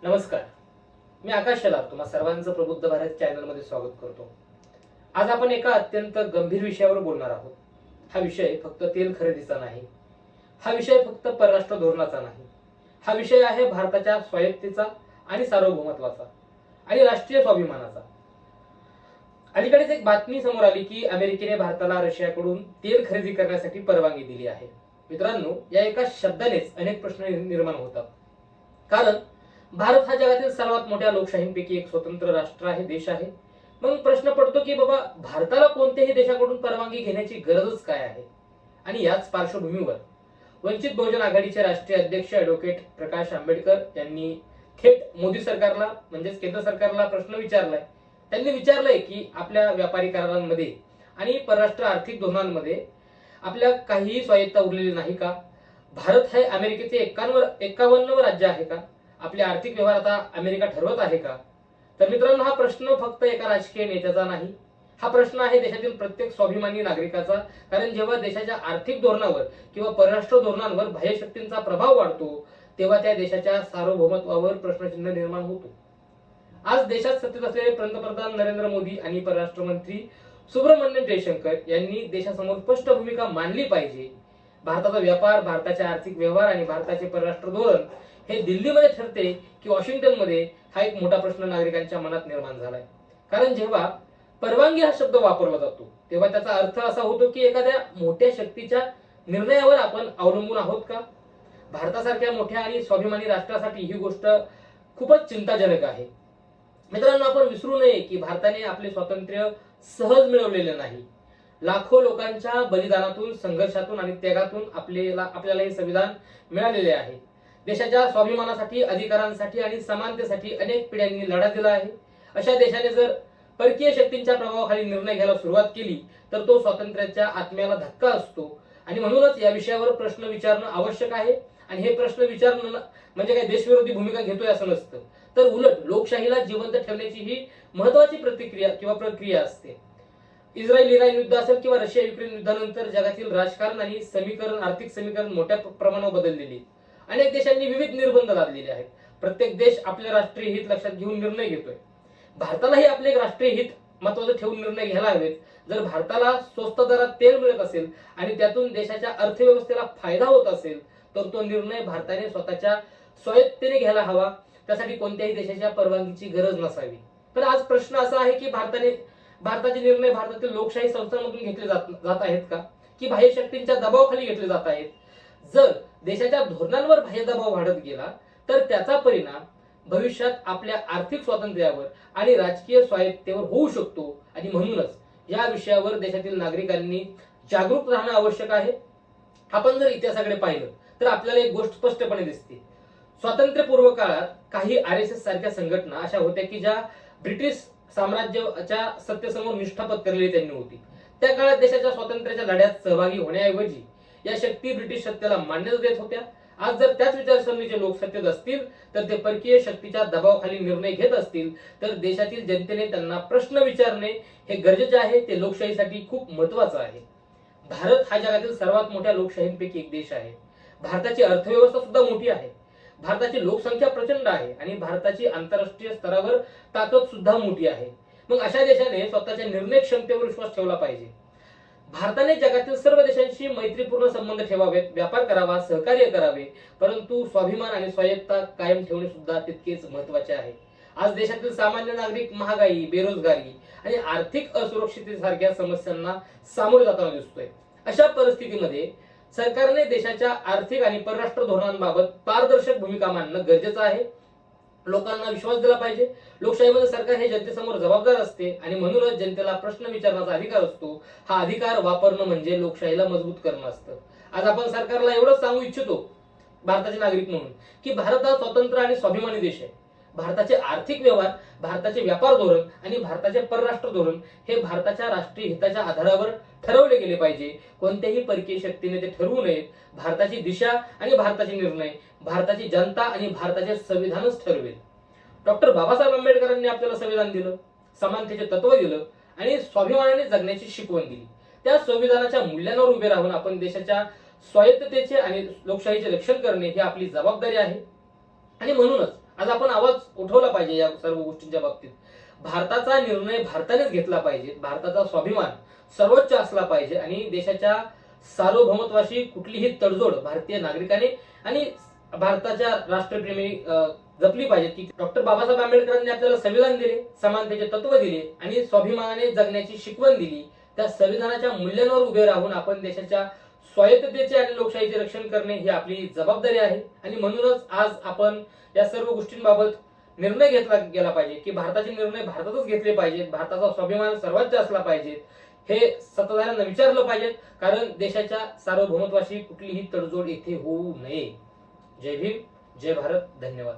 नमस्कार, मी आकाश शेलार तुम्हा सर्वांचं प्रबुद्ध भारत चॅनलमध्ये स्वागत करतो। आज आपण एका अत्यंत गंभीर विषयावर बोलणार आहोत। हा विषय फक्त तेल खरेदीचा नाही, हा विषय फक्त परराष्ट्र धोरणाचा नाही, हा विषय आहे भारताच्या स्वायत्तेचा आणि सार्वभौमत्वाचा आणि राष्ट्रीय स्वाभिमानाचा। अलीकडेच एक बातमी समोर आली की अमेरिकेने भारताला रशियाकडून तेल खरेदी करण्यासाठी परवानगी दिली आहे। मित्रांनो, या एका शब्दानेच अनेक प्रश्न निर्माण होतात, कारण भारत हा जगातील सर्वात मोठ्या लोकशाहींपैकी एक स्वतंत्र राष्ट्र आहे, देश आहे। मग प्रश्न पडतो की बाबा, भारताला कोणत्याही देशाकडून परवानगी घेण्याची गरजच काय आहे? आणि याच पार्श्वभूमीवर वंचित बहुजन आघाडीचे राष्ट्रीय अध्यक्ष ॲडव्होकेट प्रकाश आंबेडकर यांनी थेट मोदी सरकारला म्हणजेच केंद्र सरकारला प्रश्न विचारलाय। त्यांनी विचारलंय की आपल्या व्यापारी करारांमध्ये आणि परराष्ट्र आर्थिक धोरणांमध्ये आपल्या काहीही स्वायत्ता उरलेली नाही का? भारत हे अमेरिकेचे 51वे राज्य आहे का? आपले आर्थिक व्यवहार आता अमेरिका ठरवत आहे का? तर मित्रांनो, हा प्रश्न फक्त एका राजकीय नेत्याचा नाही, हा प्रश्न आहे देशातील प्रत्येक स्वाभिमानी नागरिकाचा। कारण जेव्हा देशाच्या आर्थिक धोरणावर किंवा परराष्ट्र धोरणांवर बाह्य शक्तींचा प्रभाव वाढतो, तेव्हा त्या देशाच्या सार्वभौमत्वावर प्रश्नचिन्ह निर्माण होतो। आज देशात सत्तेत असलेले पंतप्रधान नरेंद्र मोदी आणि परराष्ट्र मंत्री सुब्रमण्यम जयशंकर यांनी देशासमोर स्पष्ट भूमिका मांडली पाहिजे। भारताचा व्यापार, भारताचे आर्थिक व्यवहार आणि भारताचे परराष्ट्र धोरण हे दिल्लीमध्ये ठरते की वॉशिंग्टनमध्ये, हा एक मोठा प्रश्न नागरिकांच्या मनात निर्माण झालाय। कारण जेव्हा परवानगी हा शब्द वापरला जातो, तेव्हा त्याचा अर्थ असा होतो की एखाद्या मोठ्या शक्तीच्या निर्णयावर आपण अवलंबून आहोत का? भारतासारख्या मोठ्या आणि स्वाभिमानी राष्ट्रासाठी ही गोष्ट खूपच चिंताजनक आहे। मित्रांनो, आपण विसरू नये की भारताने आपले स्वातंत्र्य सहज मिळवलेले नाही। लाखो लोकांच्या बलिदानातून, संघर्षातून आणि त्यागातून आपल्याला हे संविधान मिळालेले आहे। देशाच्या स्वाभिमानासाठी, अधिकारांसाठी आणि समानतेसाठी अनेक पिढ्यांनी लढा दिला आहे। अशा देशाने जर परकीय शक्तींच्या प्रभावाखाली निर्णय घ्यायला सुरुवात केली तर तो स्वातंत्र्याच्या आत्म्याला धक्का असतो। आणि म्हणूनच या विषयावर प्रश्न विचारणं आवश्यक आहे। आणि हे प्रश्न विचारणं म्हणजे काय देशविरोधी भूमिका घेतोय असं नसतं, तर उलट लोकशाहीला जिवंत ठेवण्याची ही महत्वाची प्रतिक्रिया किंवा प्रक्रिया असते। इस्रायल-इराण युद्ध असेल किंवा रशिया-युक्रेन युद्धानंतर जगातील राजकारण आणि आर्थिक समीकरण मोठ्या प्रमाणावर बदललेली। अनेक देशांनी विविध निर्बंध लादलेले आहेत। प्रत्येक देश आपले राष्ट्रीय हित लक्षात घेऊन निर्णय घेतोय। भारतालाही आपले राष्ट्रीय हित महत्वाचे ठेवून निर्णय घ्यायला हवेत। जर भारताला स्वस्त दरात तेल मिळत असेल आणि त्यातून देशाच्या अर्थव्यवस्थेला फायदा होत असेल, तर तो निर्णय भारताने स्वतःच्या स्वायत्तेने घ्यायला हवा। त्यासाठी कोणत्याही देशाच्या परवानगीची गरज नसावी। पण आज प्रश्न असा आहे की भारताचे निर्णय भारतातील लोकशाही संस्थांमधून घेतले जात आहेत का, की बाह्य शक्तींच्या दबावाखाली घेतले जात आहेत? जर देशाच्या धोरणांवर बाह्य दबाव वाढत गेला तर त्याचा परिणाम भविष्यात आपल्या आर्थिक स्वातंत्र्यावर आणि राजकीय स्वायत्तेवर होऊ शकतो। आणि म्हणूनच या विषयावर देशातील नागरिकांनी जागरूक राहणं आवश्यक आहे। आपण जर इतिहासाकडे पाहिलं तर आपल्याला एक गोष्ट स्पष्टपणे दिसते। स्वातंत्र्यपूर्व काळात काही RSS सारख्या संघटना अशा होत्या की ज्या ब्रिटिश साम्राज्याच्या सत्तेसमोर निष्ठा पत्करलेली त्यांनी होती। त्या काळात देशाच्या स्वातंत्र्याच्या लढ्यात सहभागी होण्याऐवजी या शक्ती ब्रिटिश सत्तेला मान्यता देत होत्या। आज जर त्याच विचारसरणीचे लोक सत्तेत असतील तर ते परकीय शक्तीच्या दबावाखाली निर्णय घेत असतील, तर देशातील जनतेने त्यांना प्रश्न विचारणे हे गरजेचे आहे। ते लोकशाहीसाठी खूप महत्वाचं आहे। भारत हा जगातील सर्वात मोठ्या लोकशाहींपैकी एक देश आहे। भारताची अर्थव्यवस्था सुद्धा मोठी आहे, भारताची लोकसंख्या प्रचंड आहे आणि भारताची आंतरराष्ट्रीय स्तरावर ताकद सुद्धा मोठी आहे। मग अशा देशाने स्वतःच्या निर्णय क्षमतेवर विश्वास ठेवला पाहिजे। भारताने जगातील सर्व देशांशी मैत्रीपूर्ण संबंध ठेवावेत, व्यापार करावा, सहकार्य करावे, परंतु स्वाभिमान आणि स्वायत्ता कायम ठेवणे सुद्धा तितकेच महत्वाचे आहे। आज देशातील सामान्य नागरिक महागाई, बेरोजगारी आणि आर्थिक असुरक्षिततेसारख्या समस्यांना सामोरे जाताना दिसतोय। अशा परिस्थितीमध्ये सरकारने देशाच्या आर्थिक आणि परराष्ट्र धोरणांबाबत पारदर्शक भूमिका मांडणं गरजेचं आहे। लोकांना विश्वास दिला पाहिजे। लोकशाहीमध्ये सरकार हे जनतेसमोर जबाबदार असते आणि म्हणूनच जनतेला प्रश्न विचारण्याचा अधिकार असतो। हा अधिकार वापरणं म्हणजे लोकशाहीला मजबूत करणं असतं। आज आपण सरकारला एवढंच सांगू इच्छितो, भारताचे नागरिक म्हणून, की भारत हा स्वतंत्र आणि स्वाभिमानी देश आहे। भारताचे आर्थिक व्यवहार, भारताचे व्यापार धोरण आणि भारताचे परराष्ट्र धोरण हे भारताच्या राष्ट्रीय हिताच्या आधारावर ठरवले गेले पाहिजे। कोणत्याही परकीय शक्तीने ते ठरवू नयेत। भारताची दिशा आणि भारताचे निर्णय भारताची जनता आणि भारताचे संविधानच ठरवेल। डॉक्टर बाबासाहेब आंबेडकरांनी आपल्याला संविधान दिलं, समानतेचे तत्व दिलं आणि स्वाभिमानाने जगण्याची शिकवण दिली। त्या संविधानाच्या मूल्यांवर उभे राहून आपण देशाच्या स्वायत्ततेचे आणि लोकशाहीचे रक्षण करणे ही आपली जबाबदारी आहे। आणि म्हणूनच आज आपण आवाज उठवला पाहिजे या सर्व गोष्टींच्या बाबतीत. भारताचा निर्णय भारतानेच घेतला पाहिजे. भारताचा स्वाभिमान सर्वोच्च असला पाहिजे आणि देशाच्या सार्वभौमत्वाशी कुठलीही तडजोड भारतीय नागरिकांनी आणि भारताच्या राष्ट्रप्रेमी जपली पाहिजे. की डॉक्टर बाबासाहेब आंबेडकरांनी आपल्याला संविधान दिले, समानतेचे तत्व दिले आणि स्वाभिमानाने जगण्याची शिकवण दिली. त्या संविधानाच्या मूल्यांवर उभे राहून आपण देशाच्या स्वायत्ततेचे आणि लोकशाहीचे रक्षण करणे ही आपली जबाबदारी आहे. आणि म्हणूनच आज आपण या सर्व गोष्टींबाबत निर्णय घेतला गेला पाहिजे की भारताचे निर्णय भारतातच घेतले पाहिजेत. भारताचा स्वाभिमान सर्वोच्च असला पाहिजे हे सत्ताधाऱ्यांना विचारलं पाहिजे, कारण देशाच्या सार्वभौमत्वाशी कुठलीही तडजोड येथे होऊ नये. जय भीम, जय भारत, धन्यवाद.